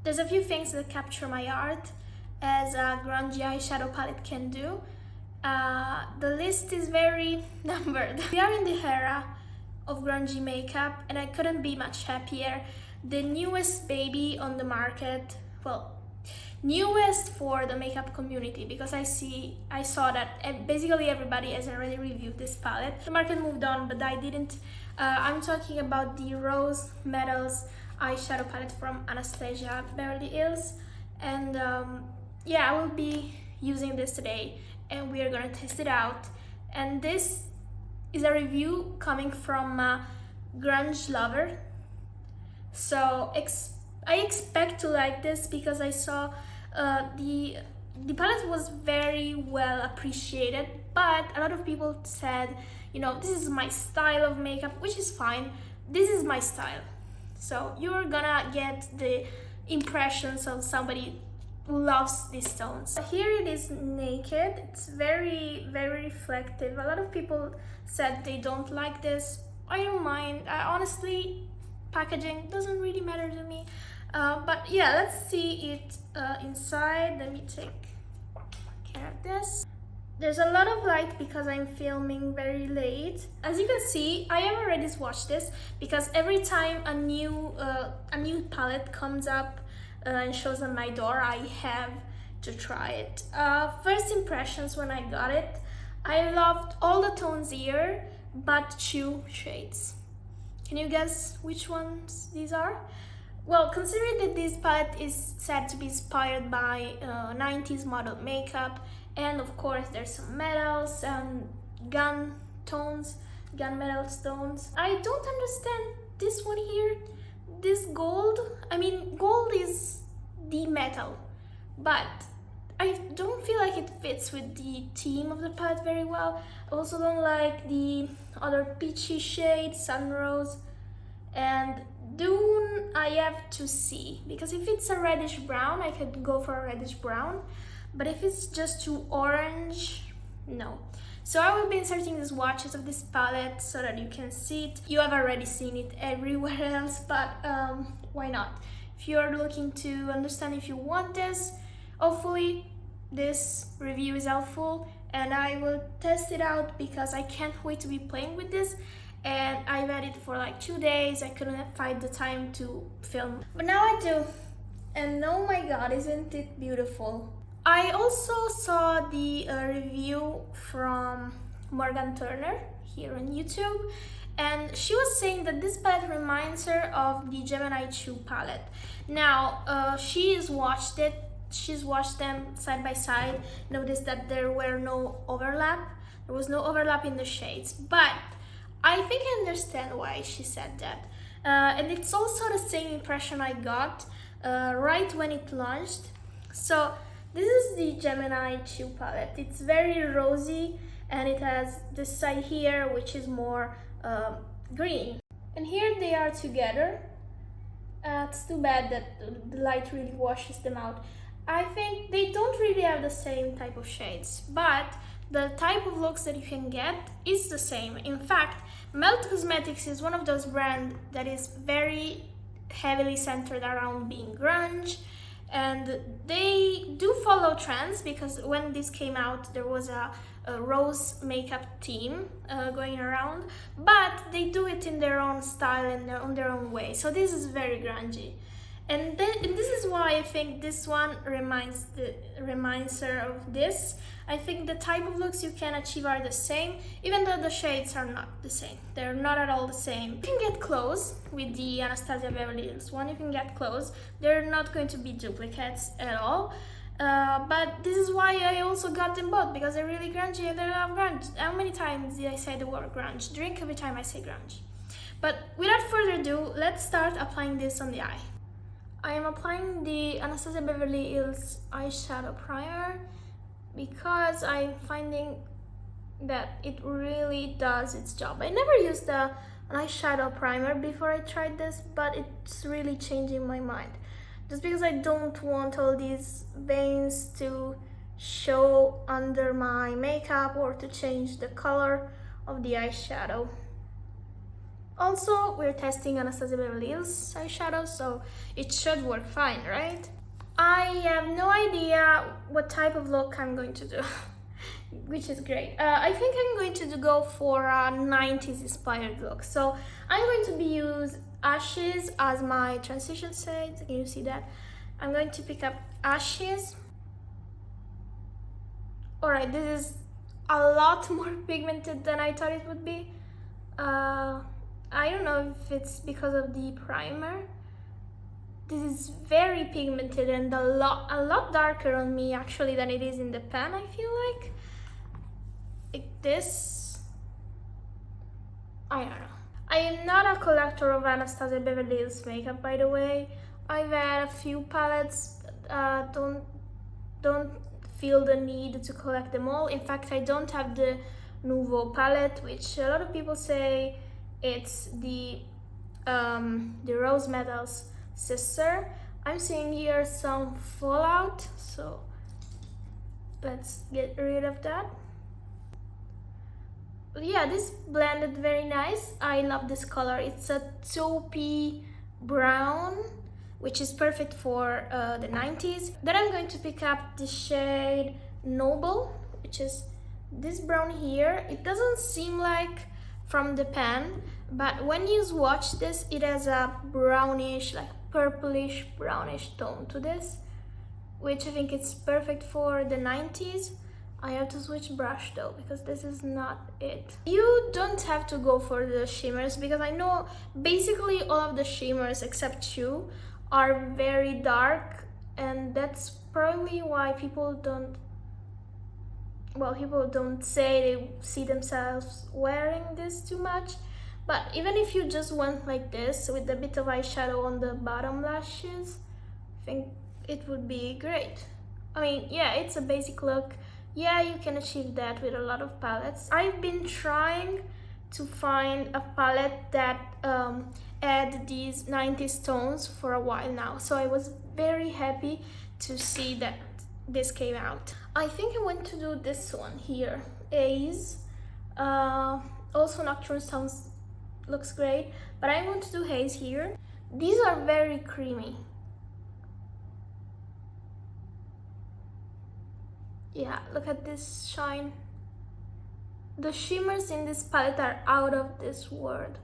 there's a few things that capture my heart as a grungy eyeshadow palette can do. The list is very numbered. We are in the era of grungy makeup and I couldn't be much happier. The newest baby on the market, well, newest for the makeup community, because I saw that basically everybody has already reviewed this palette. The market moved on, but I didn't. I'm talking about the Rose Metals eyeshadow palette from Anastasia Beverly Hills, and yeah, I will be using this today and we are gonna test it out. And this is a review coming from a grunge lover, so I expect to like this because I saw the palette was very well appreciated, but a lot of people said, you know, this is my style of makeup, which is fine. This is my style, so you're gonna get the impressions of somebody who loves these tones. Here it is naked. It's very reflective. A lot of people said they don't like this. I don't mind. Honestly, packaging doesn't really matter to me. But yeah, let's see it inside. Let me take care of this. There's a lot of light because I'm filming very late. As you can see, I have already swatched this because every time a new palette comes up and shows on my door, I have to try it. First impressions when I got it, I loved all the tones here, but 2 shades. Can you guess which ones these are? Well, considering that this palette is said to be inspired by 90s model makeup, and of course there's some metals and gun metal tones. I don't understand this one here, this gold. I mean, gold is the metal, but I don't feel like it fits with the theme of the palette very well. I also don't like the other peachy shade, Sunrose, and Dune I have to see, because if it's a reddish brown, I could go for a reddish brown, but if it's just too orange, no. So I will be inserting the swatches of this palette so that you can see it. You have already seen it everywhere else, but why not? If you're looking to understand if you want this, hopefully this review is helpful and I will test it out because I can't wait to be playing with this. And I've had it for like 2 days. I couldn't find the time to film, but now I do, and oh my god, isn't it beautiful. I also saw the review from Morgan Turner here on YouTube, and she was saying that this palette reminds her of the Gemini 2 palette. Now she's watched them side by side, noticed that there was no overlap in the shades, but I think I understand why she said that. And it's also the same impression I got right when it launched. So this is the Gemini 2 palette. It's very rosy and it has this side here which is more green. And here they are together. It's too bad that the light really washes them out. I think they don't really have the same type of shades, but the type of looks that you can get is the same. In fact, Melt Cosmetics is one of those brands that is very heavily centered around being grunge, and they do follow trends, because when this came out there was a rose makeup team going around, but they do it in their own style and on their own way. So this is very grungy. And this is why I think this one reminds her of this. I think the type of looks you can achieve are the same, even though the shades are not the same. They're not at all the same. You can get close with the Anastasia Beverly Hills one. You can get close. They're not going to be duplicates at all. But this is why I also got them both, because they're really grungy and I love grunge. How many times did I say the word grunge? Drink every time I say grunge. But without further ado, let's start applying this on the eye. I am applying the Anastasia Beverly Hills eyeshadow primer because I'm finding that it really does its job. I never used an eyeshadow primer before I tried this, but it's really changing my mind. Just because I don't want all these veins to show under my makeup or to change the color of the eyeshadow. Also, we're testing Anastasia Beverly Hills eyeshadow, so it should work fine, right? I have no idea what type of look I'm going to do, which is great. I think I'm going to go for a 90s inspired look. So I'm going to use Ashes as my transition shade. Can you see that? I'm going to pick up Ashes. Alright, this is a lot more pigmented than I thought it would be. I don't know if it's because of the primer. This is very pigmented and a lot darker on me actually than it is in the pan, I feel like this. I don't know. I am not a collector of Anastasia Beverly Hills makeup, by the way. I've had a few palettes, don't feel the need to collect them all. In fact, I don't have the Nouveau palette, which a lot of people say it's the Rose Metals sister. I'm seeing here some fallout, so let's get rid of that. But yeah, this blended very nice. I love this color. It's a taupey brown, which is perfect for the 90s. Then I'm going to pick up the shade Noble, which is this brown here. It doesn't seem like from the pan, but when you swatch this, it has a brownish, like purplish brownish tone to this, which I think it's perfect for the 90s. I have to switch brush though, because this is not it. You don't have to go for the shimmers, because I know basically all of the shimmers except two are very dark, and that's probably why people don't say they see themselves wearing this too much. But even if you just went like this with a bit of eyeshadow on the bottom lashes, I think it would be great. I mean, yeah, it's a basic look. Yeah, you can achieve that with a lot of palettes. I've been trying to find a palette that add these 90s tones for a while now, so I was very happy to see that this came out. I think I want to do this one here, Haze. Also Nocturne sounds looks great, but I want to do Haze here. These are very creamy. Yeah, look at this shine. The shimmers in this palette are out of this world.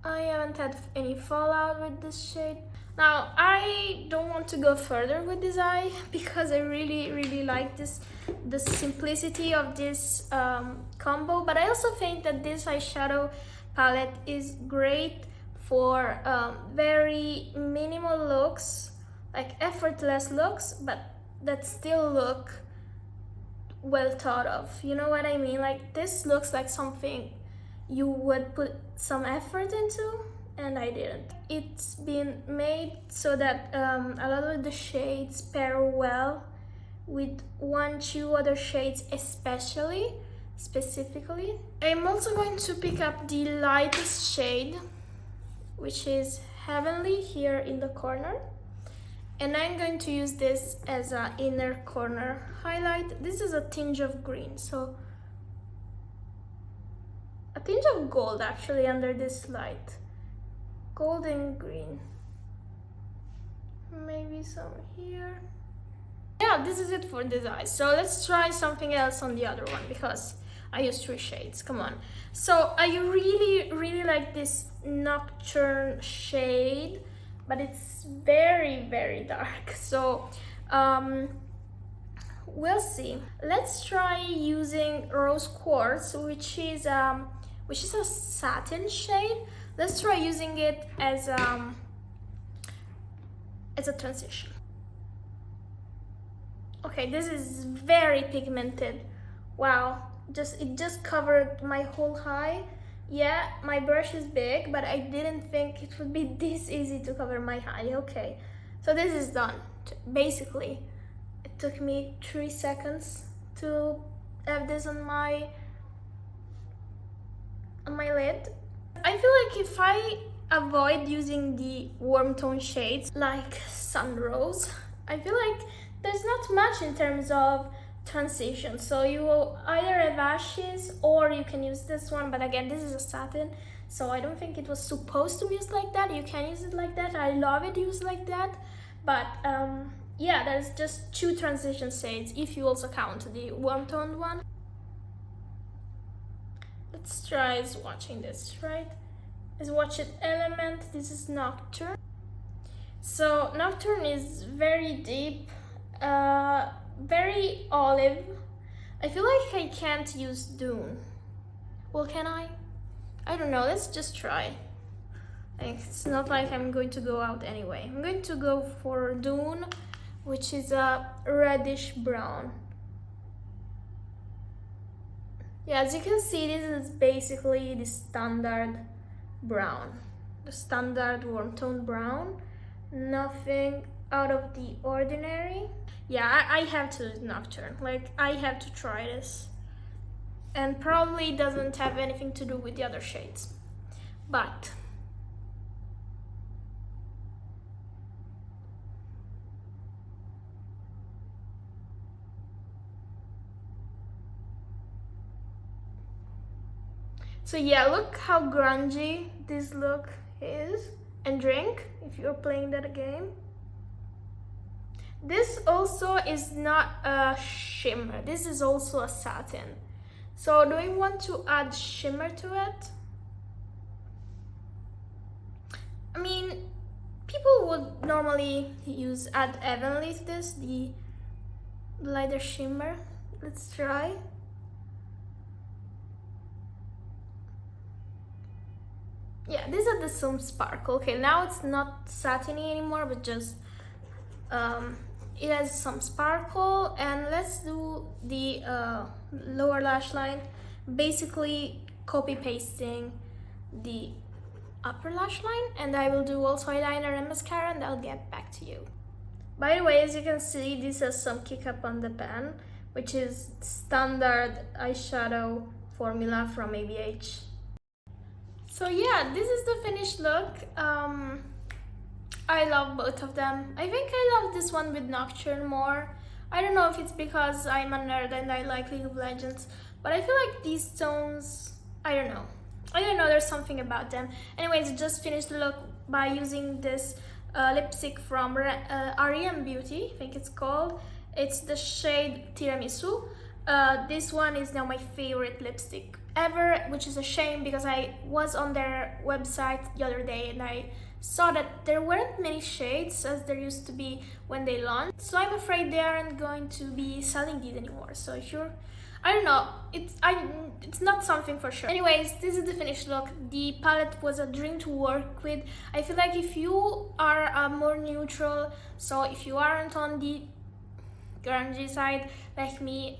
I haven't had any fallout with this shade. Now, I don't want to go further with this eye because I really like the simplicity of this combo, but I also think that this eyeshadow palette is great for very minimal looks, like effortless looks, but that still look well thought of. You know what I mean? Like, this looks like something you would put some effort into, and I didn't. It's been made so that a lot of the shades pair well with two other shades specifically. I'm also going to pick up the lightest shade, which is Heavenly, here in the corner. And I'm going to use this as an inner corner highlight. This is a tinge of green, so a tinge of gold actually under this light. Gold and green. Maybe some here. Yeah, this is it for this eye. So let's try something else on the other one, because I used 3 shades, come on. So I really like this Nocturne shade, but it's very dark. So we'll see. Let's try using Rose Quartz, which is a satin shade. Let's try using it as a transition. Okay, this is very pigmented. Wow, it just covered my whole eye. Yeah, my brush is big, but I didn't think it would be this easy to cover my eye. Okay, so this is done. Basically, it took me 3 seconds to have this on my lid. I feel like if I avoid using the warm tone shades like Sun Rose, I feel like there's not much in terms of transition. So you will either have Ashes or you can use this one, but again, this is a satin, so I don't think it was supposed to be used like that. You can use it like that. I love it used like that, but yeah, there's just 2 transition shades if you also count the warm toned one. Let's try swatching this, right? Swatch it Element. This is Nocturne. So Nocturne is very deep, very olive. I feel like I can't use Dune. Well, can I? I don't know, let's just try. Like, it's not like I'm going to go out anyway. I'm going to go for Dune, which is a reddish brown. Yeah, as you can see, this is basically the standard brown. The standard warm tone brown. Nothing out of the ordinary. Yeah, I have to use Nocturne. Like, I have to try this. And probably doesn't have anything to do with the other shades. But so yeah, look how grungy this look is. And drink, if you're playing that game. This also is not a shimmer. This is also a satin. So do I want to add shimmer to it? I mean, people would normally add evenly to this, the lighter shimmer. Let's try. Yeah, these are the some sparkle. Okay, now it's not satiny anymore, but just it has some sparkle. And let's do the lower lash line, basically copy pasting the upper lash line, and I will do also eyeliner and mascara, and I'll get back to you. By the way, as you can see, this has some kick up on the pen, which is standard eyeshadow formula from ABH. So yeah, this is the finished look. I love both of them. I think I love this one with Nocturne more. I don't know if it's because I'm a nerd and I like League of Legends, but I feel like these tones, I don't know, there's something about them. Anyways, just finished the look by using this lipstick from R.E.M. Beauty, I think it's called. It's the shade Tiramisu. This one is now my favorite lipstick ever, which is a shame because I was on their website the other day and I saw that there weren't many shades as there used to be when they launched. So I'm afraid they aren't going to be selling these anymore. So if you're, I don't know, it's not something for sure. Anyways, this is the finished look. The palette was a dream to work with. I feel like if you are more neutral, so if you aren't on the grungy side like me,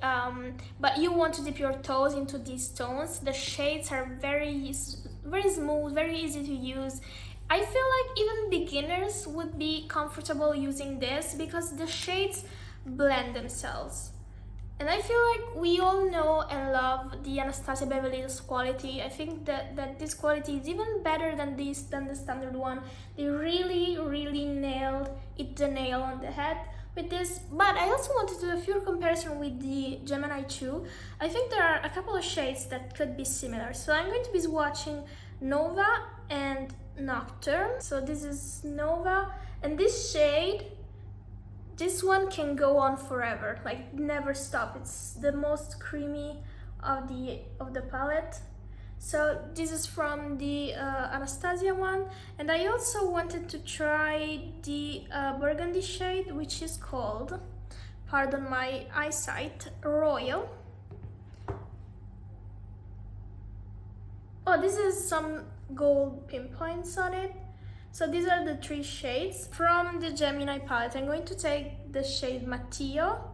but you want to dip your toes into these tones, the shades are very smooth, very easy to use. I feel like even beginners would be comfortable using this because the shades blend themselves. And I feel like we all know and love the Anastasia Beverly Hills quality. I think that this quality is even better than the standard one. They really nailed the nail on the head with this. But I also wanted to do a few comparison with the Gemini 2. I think there are a couple of shades that could be similar. So I'm going to be swatching Nova and Nocturne. So this is Nova, and this shade, this one can go on forever, like never stop. It's the most creamy of the palette. So this is from the Anastasia one, and I also wanted to try the burgundy shade, which is called, pardon my eyesight, Royal. Oh, this is some gold pinpoints on it. So these are the 3 shades from the Gemini palette. I'm going to take the shade Matteo.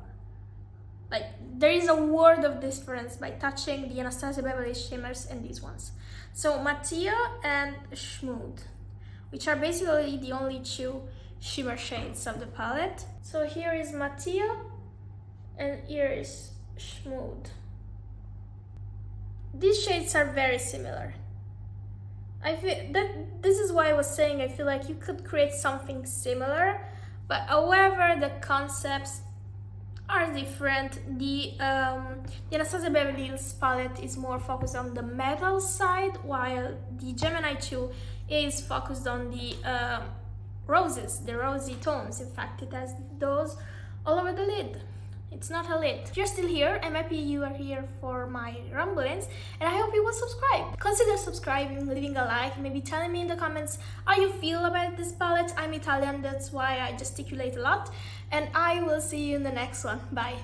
Like, there is a world of difference by touching the Anastasia Beverly shimmers and these ones. So Matteo and Schmood, which are basically the only 2 shimmer shades of the palette. So here is Matteo and here is Schmood. These shades are very similar. I feel that this is why I was saying I feel like you could create something similar, but however the concepts are different. The Anastasia Beverly Hills palette is more focused on the metal side, while the Gemini 2 is focused on the roses, the rosy tones. In fact, it has those all over the lid. It's not a lid. If you're still here, I'm happy you are here for my rumblings, and I hope you will subscribe. Consider subscribing, leaving a like, maybe telling me in the comments how you feel about this palette. I'm Italian, that's why I gesticulate a lot, and I will see you in the next one. Bye.